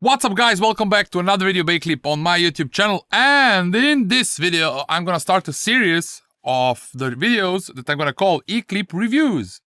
What's up guys, welcome back to another video bay clip on my YouTube channel, and in this video I'm gonna start a series of the videos that I'm gonna call e-clip reviews.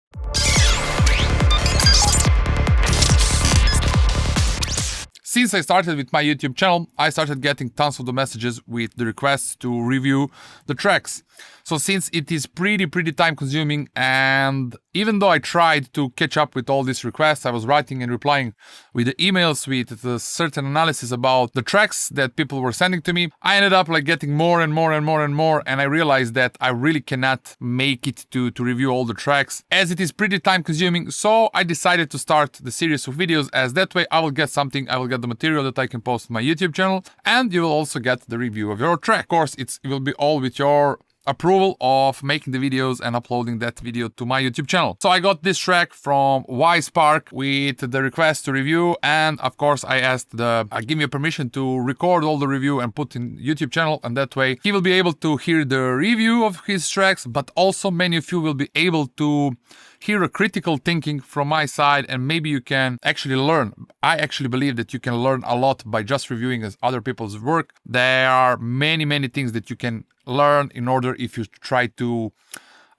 Since I started with my YouTube channel, I started getting tons of the messages with the requests to review the tracks. So since it is pretty time consuming, and even though I tried to catch up with all these requests, I was writing and replying with the emails with a certain analysis about the tracks that people were sending to me, I ended up getting more and more, and I realized that I really cannot make it to review all the tracks as it is pretty time consuming. So I decided to start the series of videos, as that way I will get something, I will get the material that I can post on my YouTube channel, and you will also get the review of your track. Of course, it will be all with your approval of making the videos and uploading that video to my YouTube channel. So I got this track from Y Spark with the request to review, and of course I asked give me a permission to record all the review and put in YouTube channel, and that way he will be able to hear the review of his tracks, but also many of you will be able to hear a critical thinking from my side, and maybe you can actually learn. I actually believe that you can learn a lot by just reviewing other people's work. There are many things that you can learn in order, if you try to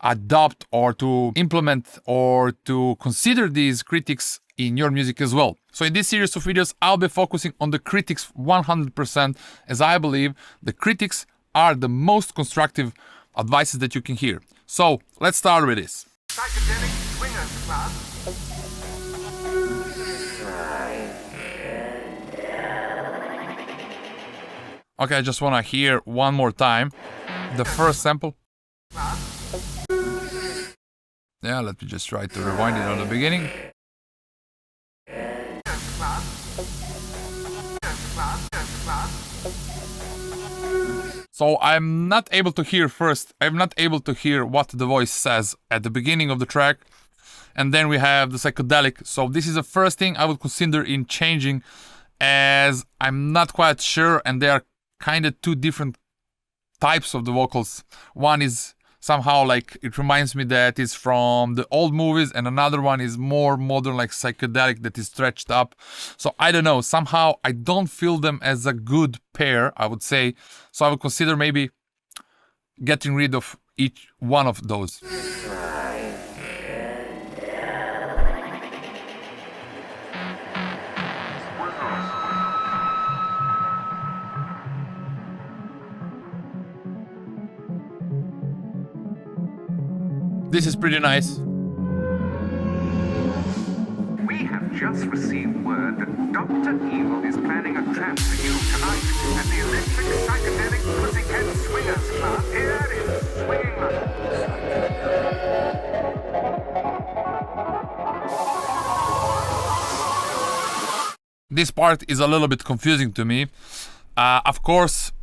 adopt or to implement or to consider these critics in your music as well. So in this series of videos, I'll be focusing on the critics 100%, as I believe the critics are the most constructive advices that you can hear. So let's start with this. Psychedelic Swingers Club. Okay, I just want to hear one more time the first sample. Yeah, let me just try to rewind it on the beginning. So I'm not able to hear what the voice says at the beginning of the track. And then we have the psychedelic. So this is the first thing I would consider in changing, as I'm not quite sure, and they are kind of two different types of the vocals. One is somehow it reminds me that it's from the old movies, and another one is more modern, like psychedelic, that is stretched up. So I don't know, somehow I don't feel them as a good pair, I would say. So I would consider maybe getting rid of each one of those. This is pretty nice. We have just received word that Dr. Evil is planning a trance for you tonight at the electric psychedelic Pussycat Swingers Club here in Swinging London. This part is a little bit confusing to me. Of course,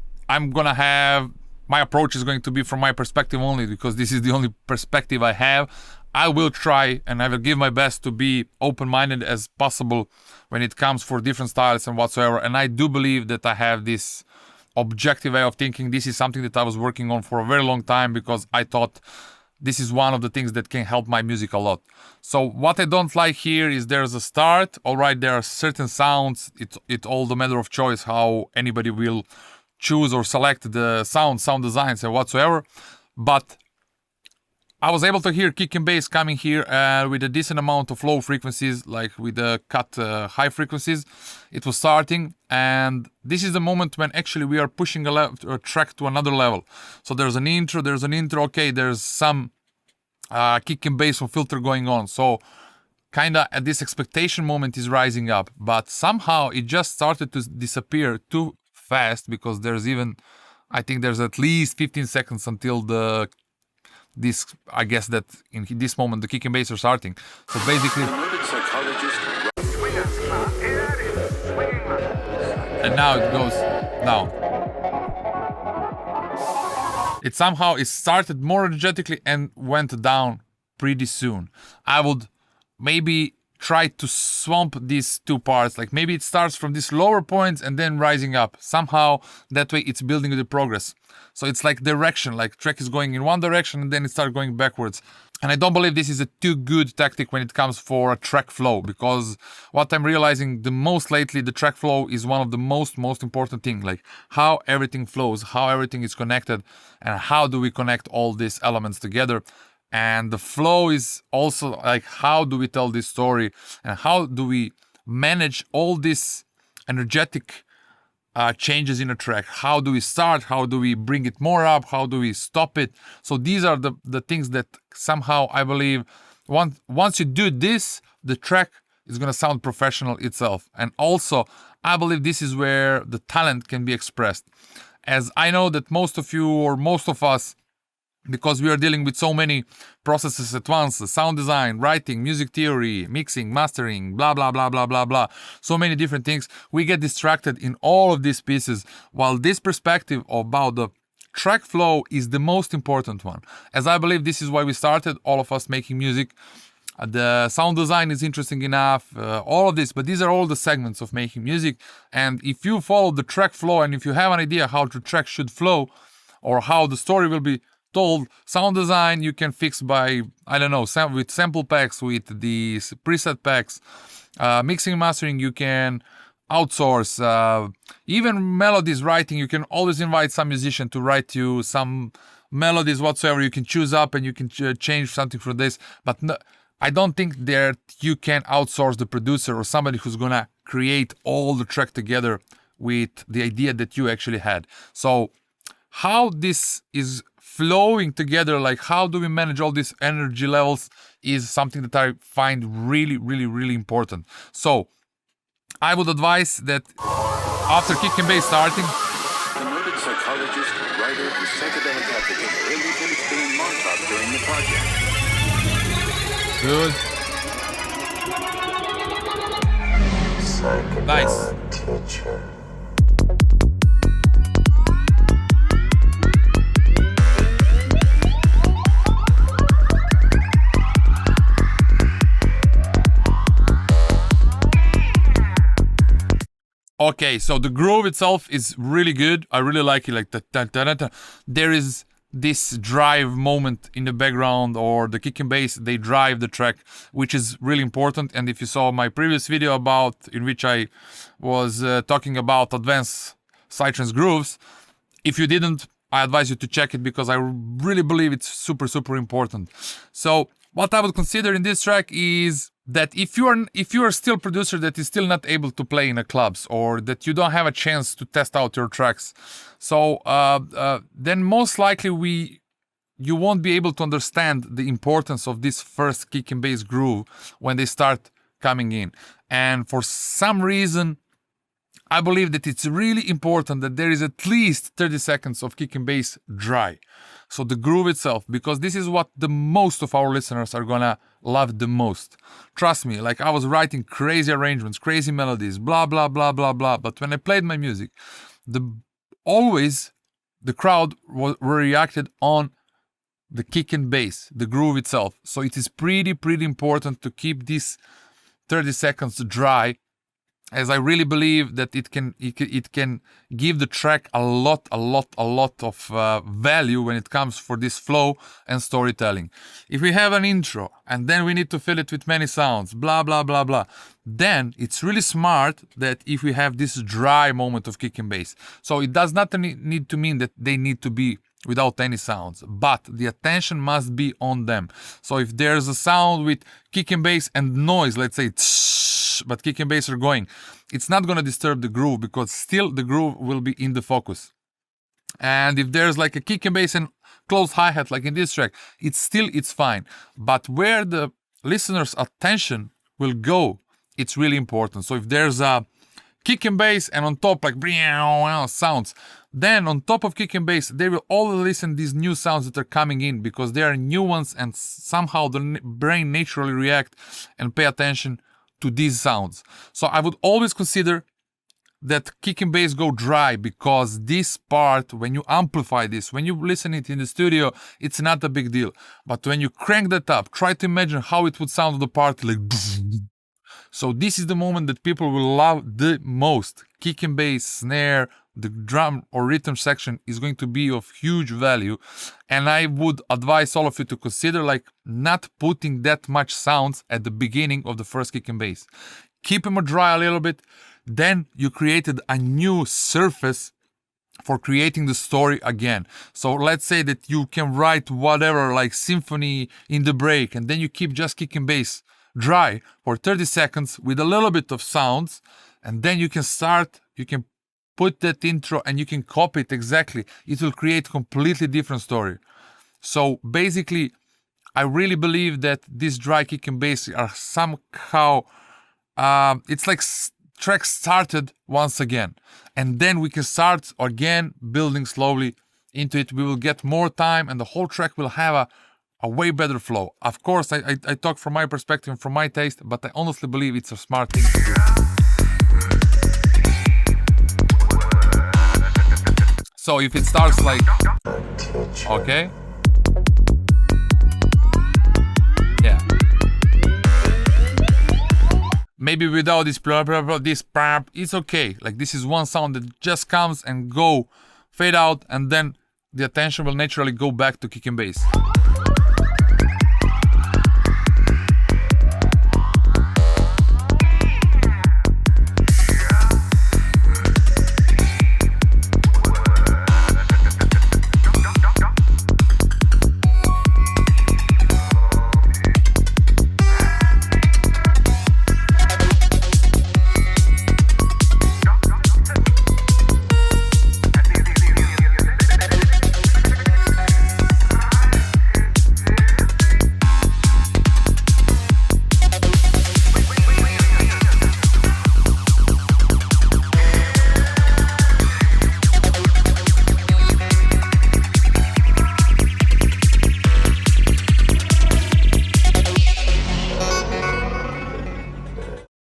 my approach is going to be from my perspective only, because this is the only perspective I have. I will try and I will give my best to be open-minded as possible when it comes for different styles and whatsoever. And I do believe that I have this objective way of thinking. This is something that I was working on for a very long time, because I thought this is one of the things that can help my music a lot. So what I don't like here is there's a start. All right, there are certain sounds. It's all the matter of choice how anybody will choose or select the sound designs and whatsoever. But I was able to hear kick and bass coming here with a decent amount of low frequencies, like with the cut high frequencies. It was starting, and this is the moment when actually we are pushing a track to another level. So there's an intro, okay, there's some kick and bass or filter going on. So kinda at this expectation moment is rising up, but somehow it just started to disappear too fast, because I think there's at least 15 seconds until I guess that in this moment the kick and bass are starting. So basically, and now it goes down. It started more energetically and went down pretty soon. I would maybe try to swamp these two parts. Like maybe it starts from these lower points and then rising up. Somehow that way it's building the progress. So it's like direction, like track is going in one direction and then it starts going backwards. And I don't believe this is a too good tactic when it comes for a track flow, because what I'm realizing the most lately, the track flow is one of the most important thing, like how everything flows, how everything is connected, and how do we connect all these elements together. And the flow is also like, how do we tell this story and how do we manage all these energetic changes in a track? How do we start? How do we bring it more up? How do we stop it? So these are the things that somehow I believe once you do this, the track is going to sound professional itself. And also, I believe this is where the talent can be expressed. As I know that most of you or most of us, because we are dealing with so many processes at once, sound design, writing, music theory, mixing, mastering, blah, blah, blah, blah, blah, blah. So many different things. We get distracted in all of these pieces, while this perspective about the track flow is the most important one. As I believe this is why we started, all of us making music. The sound design is interesting enough, all of this, but these are all the segments of making music. And if you follow the track flow and if you have an idea how the track should flow or how the story will be told, sound design you can fix by, I don't know, with sample packs, with the preset packs. Mixing and mastering you can outsource. Even melodies writing, you can always invite some musician to write you some melodies whatsoever. You can choose up and you can change something from this. But no, I don't think that you can outsource the producer or somebody who's gonna create all the track together with the idea that you actually had. So how this is flowing together, like how do we manage all these energy levels, is something that I find really important. So I would advise that after kick and bass starting, The noted psychologist, writer, and psychedelic advocate Elizabeth is being montage during the project. good, Psychedelic nice. teacher. Okay, so the groove itself is really good. I really like it, like the there is this drive moment in the background, or the kick and bass, they drive the track, which is really important. And if you saw my previous video in which I was talking about advanced Psytrance grooves, if you didn't, I advise you to check it, because I really believe it's super important. So what I would consider in this track is that if you are still a producer that is still not able to play in a clubs, or that you don't have a chance to test out your tracks, so then most likely you won't be able to understand the importance of this first kick and bass groove when they start coming in. And for some reason, I believe that it's really important that there is at least 30 seconds of kick and bass dry. So the groove itself, because this is what the most of our listeners are gonna love the most. Trust me, like I was writing crazy arrangements, crazy melodies, blah, blah, blah, blah, blah. But when I played my music, always the crowd were reacted on the kick and bass, the groove itself. So it is pretty important to keep this 30 seconds dry, as I really believe that it can give the track a lot of value when it comes for this flow and storytelling. If we have an intro and then we need to fill it with many sounds, blah blah blah blah, then it's really smart that if we have this dry moment of kick and bass. So it does not need to mean that they need to be without any sounds, but the attention must be on them. So if there's a sound with kick and bass and noise, let's say but kick and bass are going, it's not going to disturb the groove, because still the groove will be in the focus. And if there's like a kick and bass and closed hi-hat like in this track, it's fine. But where the listener's attention will go, it's really important. So if there's a kick and bass and on top like sounds, then on top of kick and bass they will always listen these new sounds that are coming in, because they are new ones, and somehow the brain naturally react and pay attention to these sounds. So I would always consider that kick and bass go dry, because this part, when you amplify this, when you listen it in the studio, it's not a big deal. But when you crank that up, try to imagine how it would sound on the part like So this is the moment that people will love the most. Kick and bass, snare, the drum or rhythm section is going to be of huge value. And I would advise all of you to consider like not putting that much sounds at the beginning of the first kick and bass. Keep them dry a little bit. Then you created a new surface for creating the story again. So let's say that you can write whatever like symphony in the break, and then you keep just kick and bass dry for 30 seconds with a little bit of sounds, and then you can put that intro and you can copy it exactly. It will create completely different story. So basically, I really believe that this dry kick and bass are somehow, it's like tracks started once again. And then we can start again building slowly into it. We will get more time and the whole track will have a way better flow. Of course, I talk from my perspective and from my taste, but I honestly believe it's a smart thing to do. So if it starts like, okay, yeah, maybe without this blah blah blah, this pop, it's okay. Like this is one sound that just comes and go, fade out, and then the attention will naturally go back to kick and bass.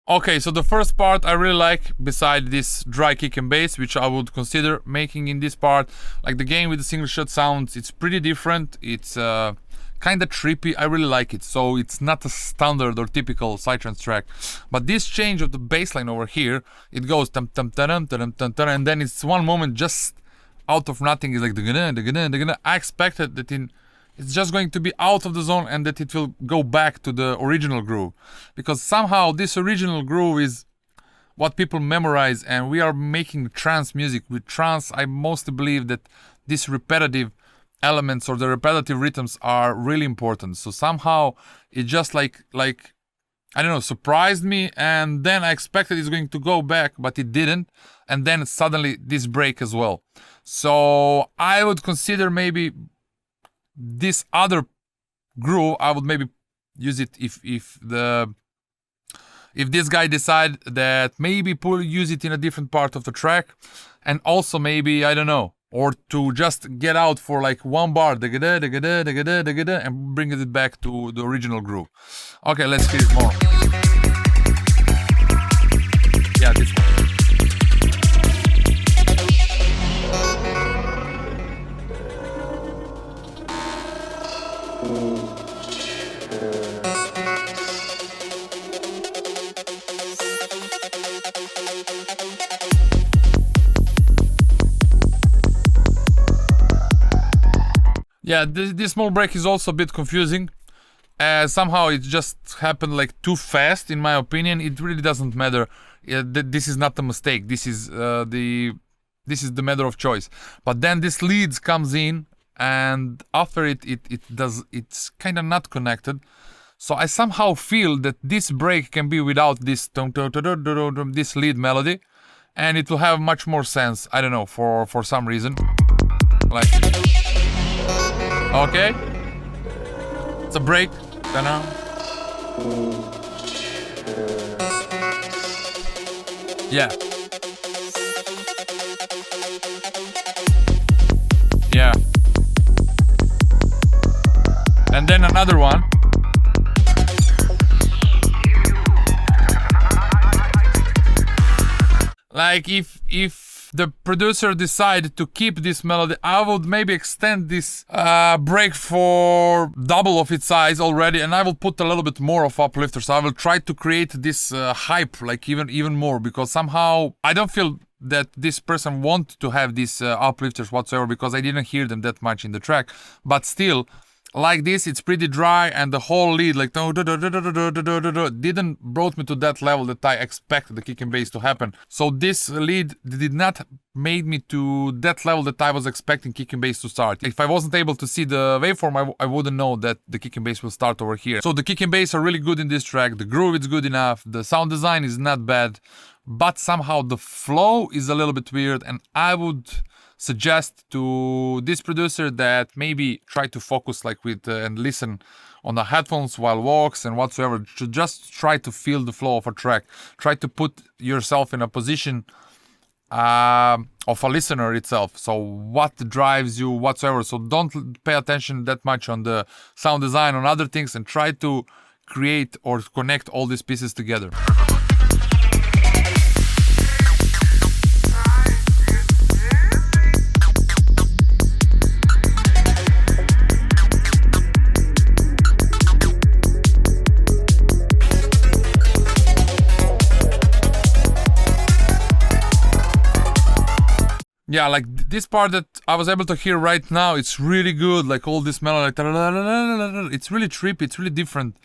Okay, so the first part I really like, beside this dry kick and bass, which I would consider making in this part. Like the game with the single shot sounds, it's pretty different. It's kind of trippy. I really like it. So it's not a standard or typical Psytrance track. But this change of the bass line over here, it goes tum tum tum tum tum tum, and then it's one moment just out of nothing. It's like the. I expected that it's just going to be out of the zone and that it will go back to the original groove. Because somehow this original groove is what people memorize, and we are making trance music. With trance, I mostly believe that these repetitive elements or the repetitive rhythms are really important. So somehow it just like I don't know, surprised me, and then I expected it's going to go back, but it didn't. And then suddenly this break as well. So I would consider maybe this other groove, I would maybe use it if this guy decide that maybe use it in a different part of the track, and also maybe, I don't know, or to just get out for like one bar and bring it back to the original groove. Okay, let's hear it more. Yeah, this one. Yeah, this small break is also a bit confusing. Somehow it just happened like too fast, in my opinion. It really doesn't matter. This is not a mistake. This is the matter of choice. But then this leads comes in, and after it's kind of not connected. So I somehow feel that this break can be without this this lead melody, and it will have much more sense. I don't know, for some reason. Like, okay, it's a break. Yeah. Yeah. And then another one. Like if if the producer decided to keep this melody, I would maybe extend this break for double of its size already, and I will put a little bit more of uplifter. So I will try to create this hype, like even more, because somehow I don't feel that this person want to have these uplifters whatsoever, because I didn't hear them that much in the track. But still, like this, it's pretty dry, and the whole lead like didn't brought me to that level that I expected the kick and bass to happen. So this lead did not made me to that level that I was expecting kick and bass to start. If I wasn't able to see the waveform, I wouldn't know that the kick and bass will start over here. So the kick and bass are really good in this track. The groove is good enough. The sound design is not bad, but somehow the flow is a little bit weird, and I would suggest to this producer that maybe try to focus like with and listen on the headphones while walks and whatsoever, to just try to feel the flow of a track. Try to put yourself in a position of a listener itself. So what drives you whatsoever. So don't pay attention that much on the sound design, on other things, and try to create or connect all these pieces together. Yeah, like this part that I was able to hear right now, it's really good. Like all this melody, like, it's really trippy. It's really different,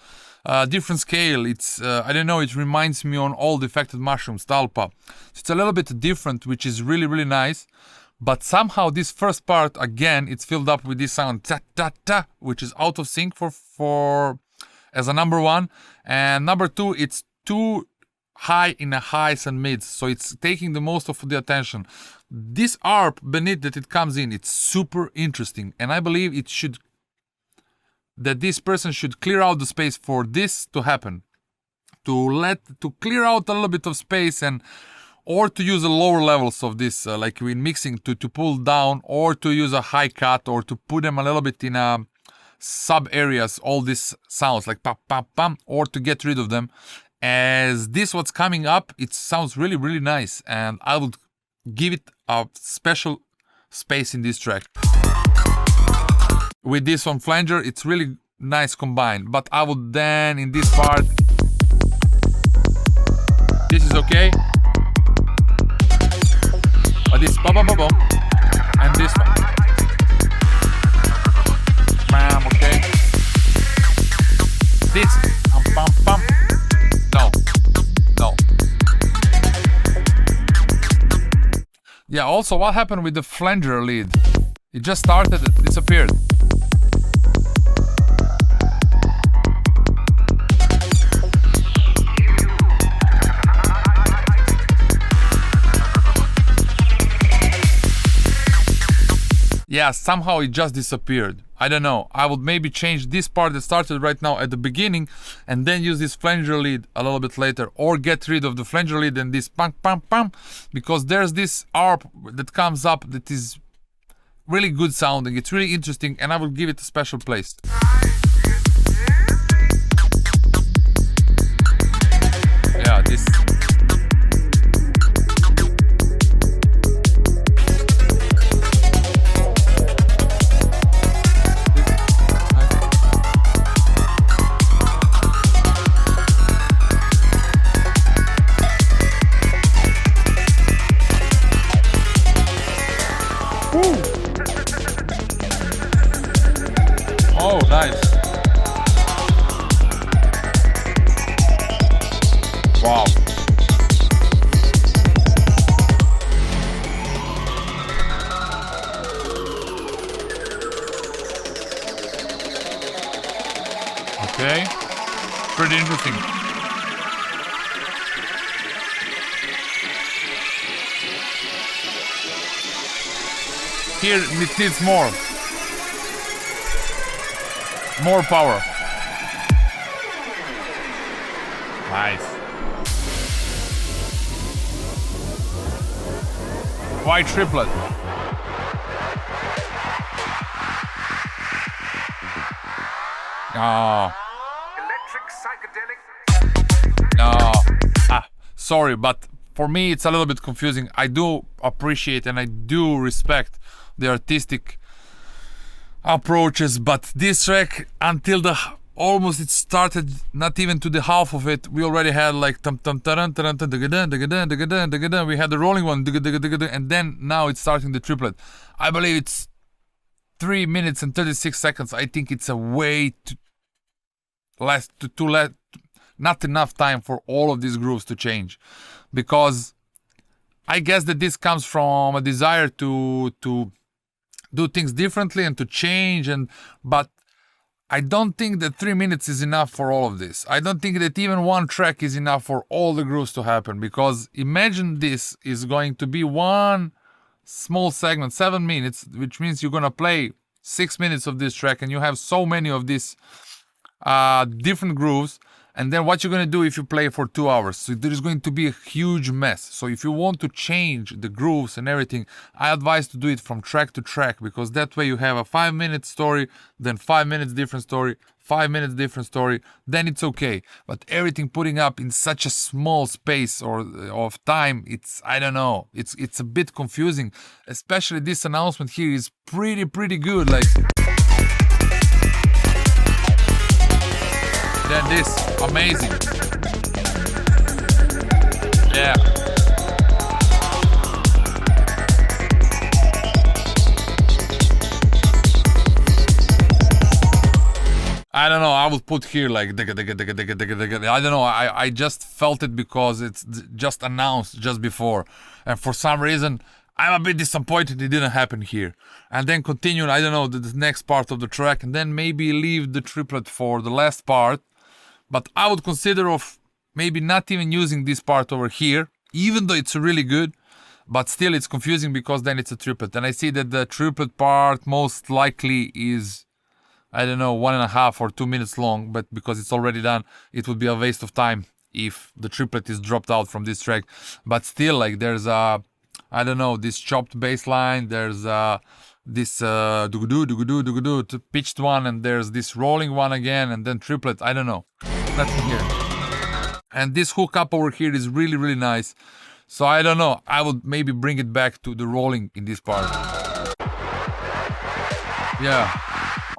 different scale. It's I don't know. It reminds me on all Defected Mushrooms, Talpa. So it's a little bit different, which is really really nice. But somehow this first part again, it's filled up with this sound ta ta ta, which is out of sync for as a number one, and number two, it's too high in the highs and mids, so it's taking the most of the attention. This ARP beneath that it comes in, it's super interesting, and I believe that this person should clear out the space for this to happen, to clear out a little bit of space, and or to use the lower levels of this, like in mixing, to pull down, or to use a high cut, or to put them a little bit in sub areas, all these sounds like pam pam pam, or to get rid of them. As this what's coming up, it sounds really really nice, and I would give it a special space in this track. With this one flanger, it's really nice combined, but I would then in this part, this is okay, but this ba ba ba ba, and this one, bam, okay, this pam pam. No. Yeah, also what happened with the flanger lead? It just started, it disappeared. Yeah, somehow it just disappeared. I don't know. I would maybe change this part that started right now at the beginning and then use this flanger lead a little bit later, or get rid of the flanger lead and this pam pam pam, because there's this ARP that comes up that is really good sounding. It's really interesting, and I will give it a special place. Yeah, this. Oh, nice. Wow. Okay. Pretty interesting. Here it needs more power. Nice. White triplet. Oh. Electric psychedelic. No. Sorry, but for me, it's a little bit confusing. I do appreciate and I do respect the artistic approaches, but this track, until the almost it started, not even to the half of it, we already had like tum tum taran taran tan dagadan dagadan dagadan dagadan. We had the rolling one, and then now it's starting the triplet. I believe it's 3 minutes and 36 seconds. I think it's a way too less, not enough time for all of these grooves to change, because I guess that this comes from a desire to do things differently and to change, but I don't think that 3 minutes is enough for all of this. I don't think that even one track is enough for all the grooves to happen, because imagine this is going to be one small segment, 7 minutes, which means you're gonna play 6 minutes of this track and you have so many of these different grooves. And then what you're going to do if you play for 2 hours? So there is going to be a huge mess. So if you want to change the grooves and everything, I advise to do it from track to track, because that way you have a 5-minute story, then 5 minutes different story, 5 minutes different story, then it's okay. But everything putting up in such a small space or of time, it's, I don't know, it's a bit confusing. Especially this announcement here is pretty good. Like, then this, amazing. Yeah. I don't know, I would put here like digga, digga, digga, digga, digga, digga. I don't know, I just felt it because it's just announced just before. And for some reason, I'm a bit disappointed it didn't happen here. And then continue, I don't know, the next part of the track, and then maybe leave the triplet for the last part. But I would consider of maybe not even using this part over here, even though it's really good, but still it's confusing because then it's a triplet. And I see that the triplet part most likely is, I don't know, 1.5 or 2 minutes long, but because it's already done, it would be a waste of time if the triplet is dropped out from this track. But still, like, there's a, I don't know, this chopped bass line, there's this do pitched one, and there's this rolling one again, and then triplet, I don't know. Nothing here. And this hookup over here is really nice. So I don't know, I would maybe bring it back to the rolling in this part. Yeah,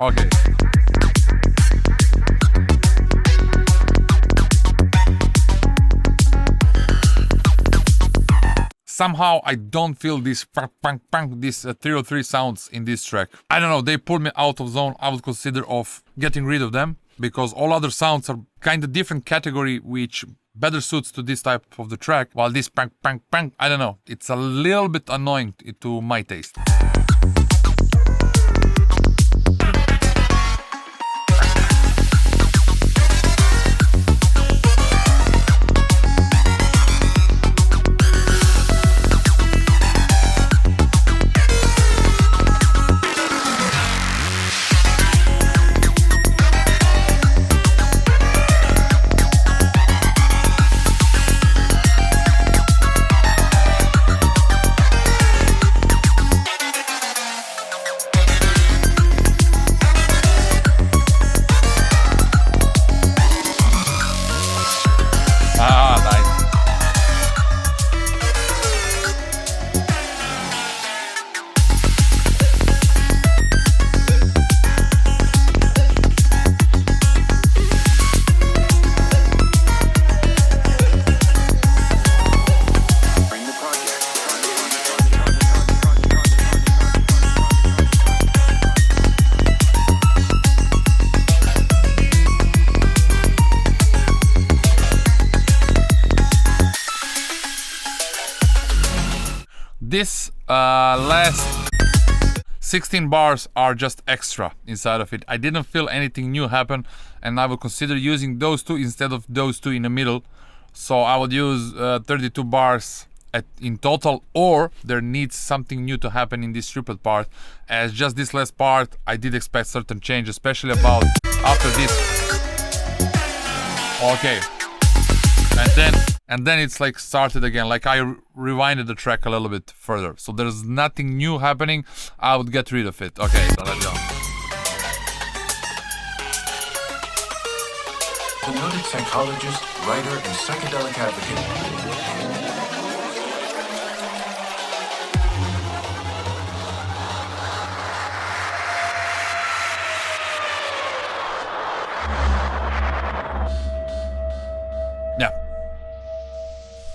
okay. Somehow I don't feel this this 303 sounds in this track. I don't know, they pulled me out of zone. I would consider of getting rid of them, because all other sounds are kind of different category, which better suits to this type of the track, while this I don't know, it's a little bit annoying to my taste. This last 16 bars are just extra inside of it. I didn't feel anything new happen, and I would consider using those two instead of those two in the middle. So I would use 32 bars in total, or there needs something new to happen in this triplet part, as just this last part I did expect certain change, especially about after this. Okay. And then it's like started again, like I rewinded the track a little bit further. So there's nothing new happening. I would get rid of it. Okay, so let's go. The noted psychologist, writer, and psychedelic advocate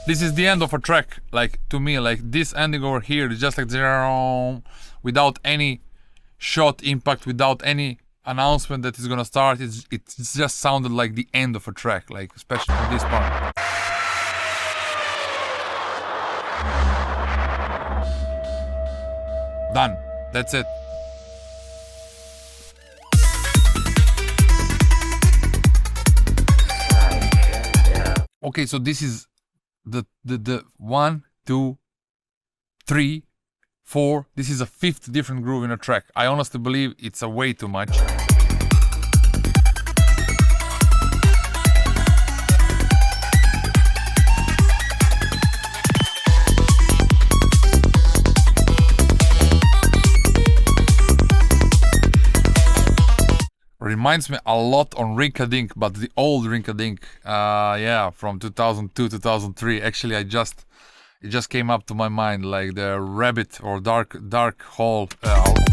This is the end of a track. Like, to me, like this ending over here is just like zero, without any shot impact, without any announcement that is gonna start. It's just sounded like the end of a track, like especially for this part. Done. That's it. Okay, so this is the 1, 2, 3, 4. This is a 5th different groove in a track. I honestly believe it's a way too much. Reminds me a lot on Rinkadink, but the old Rinkadink, yeah, from 2002, 2003. Actually, it just came up to my mind, like the Rabbit or Dark Hole album.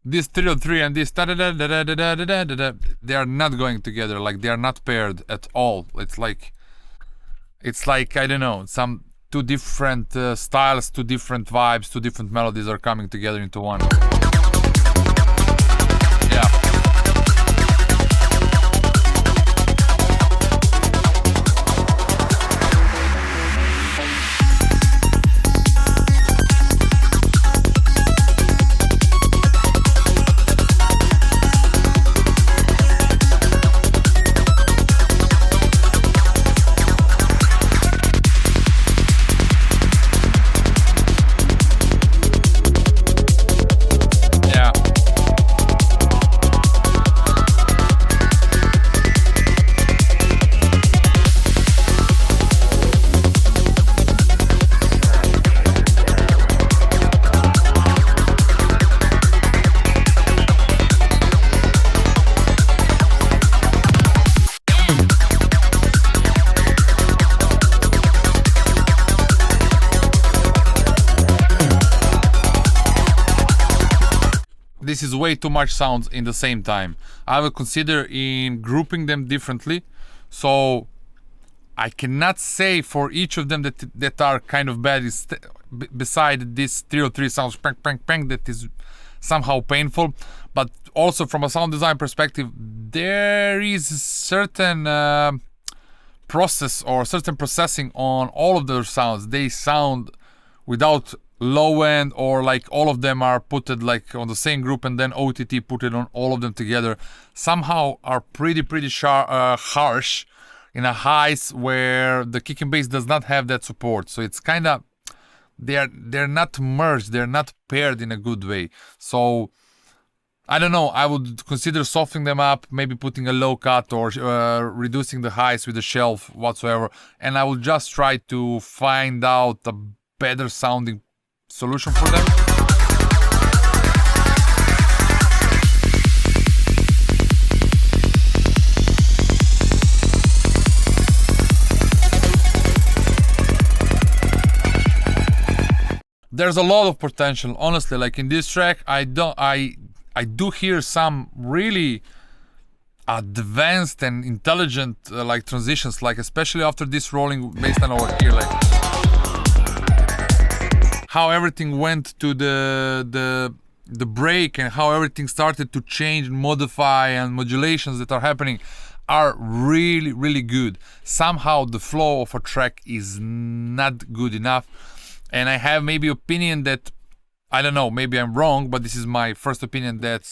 This 303 and this they are not going together, like they are not paired at all. It's like I don't know, some two different styles, two different vibes, two different melodies are coming together into one. Yeah. This is way too much sounds in the same time. I would consider in grouping them differently. So I cannot say for each of them that are kind of bad. Beside this 303 sounds pang pang pang that is somehow painful. But also from a sound design perspective, there is certain process or certain processing on all of those sounds. They sound without low end, or like all of them are put like on the same group and then OTT put it on all of them together, somehow are pretty harsh in a highs where the kick and bass does not have that support. So it's kind of they're not merged, they're not paired in a good way. So I don't know, I would consider softening them up, maybe putting a low cut or reducing the highs with a shelf whatsoever, and I will just try to find out a better sounding solution for them. There's a lot of potential, honestly. Like in this track, I do hear some really advanced and intelligent like transitions, like especially after this rolling bass line over here, like how everything went to the break and how everything started to change and modify, and modulations that are happening are really good. Somehow the flow of a track is not good enough, and I have maybe opinion that, I don't know, maybe I'm wrong, but this is my first opinion, that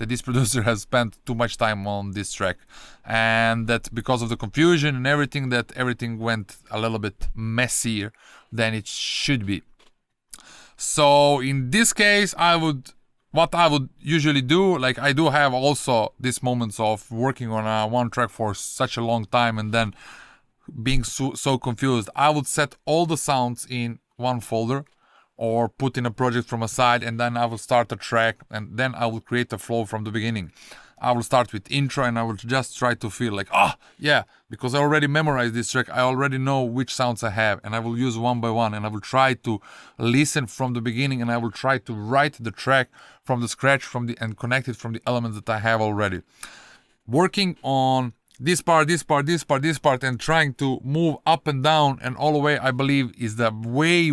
this producer has spent too much time on this track, and that because of the confusion and everything, that everything went a little bit messier than it should be. So in this case, what I would usually do, like I do have also these moments of working on one track for such a long time and then being so confused. I would set all the sounds in one folder, or put in a project from a side, and then I will start a track, and then I will create a flow from the beginning. I will start with intro and I will just try to feel like, yeah, because I already memorized this track. I already know which sounds I have, and I will use one by one, and I will try to listen from the beginning, and I will try to write the track from the scratch and connect it from the elements that I have already. Working on this part, and trying to move up and down and all the way, I believe, is the way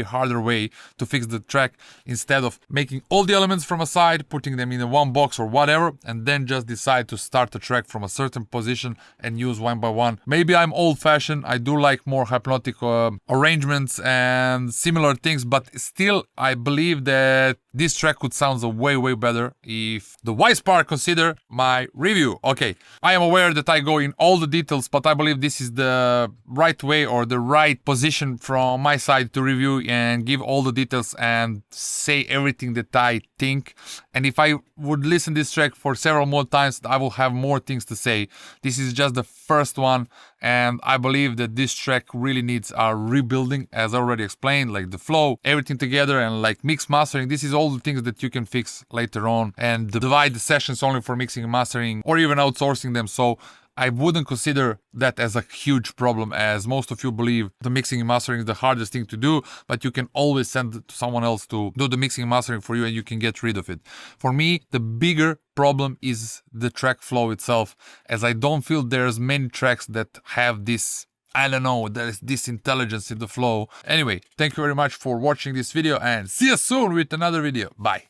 harder way to fix the track, instead of making all the elements from a side, putting them in a one box or whatever, and then just decide to start the track from a certain position and use one by one. Maybe I'm old-fashioned. I do like more hypnotic arrangements and similar things, but still I believe that this track could sound way better if the wise part consider my review. Okay, I am aware that I go in all the details, but I believe this is the right way or the right position from my side to review and give all the details and say everything that I think. And if I would listen this track for several more times, I will have more things to say. This is just the first one, and I believe that this track really needs a rebuilding, as I already explained, like the flow, everything together, and like mix mastering. This is all the things that you can fix later on, and divide the sessions only for mixing and mastering, or even outsourcing them. So I wouldn't consider that as a huge problem, as most of you believe the mixing and mastering is the hardest thing to do, but you can always send it to someone else to do the mixing and mastering for you, and you can get rid of it. For me, the bigger problem is the track flow itself, as I don't feel there's many tracks that have this, I don't know, there's this intelligence in the flow. Anyway, thank you very much for watching this video, and see you soon with another video. Bye.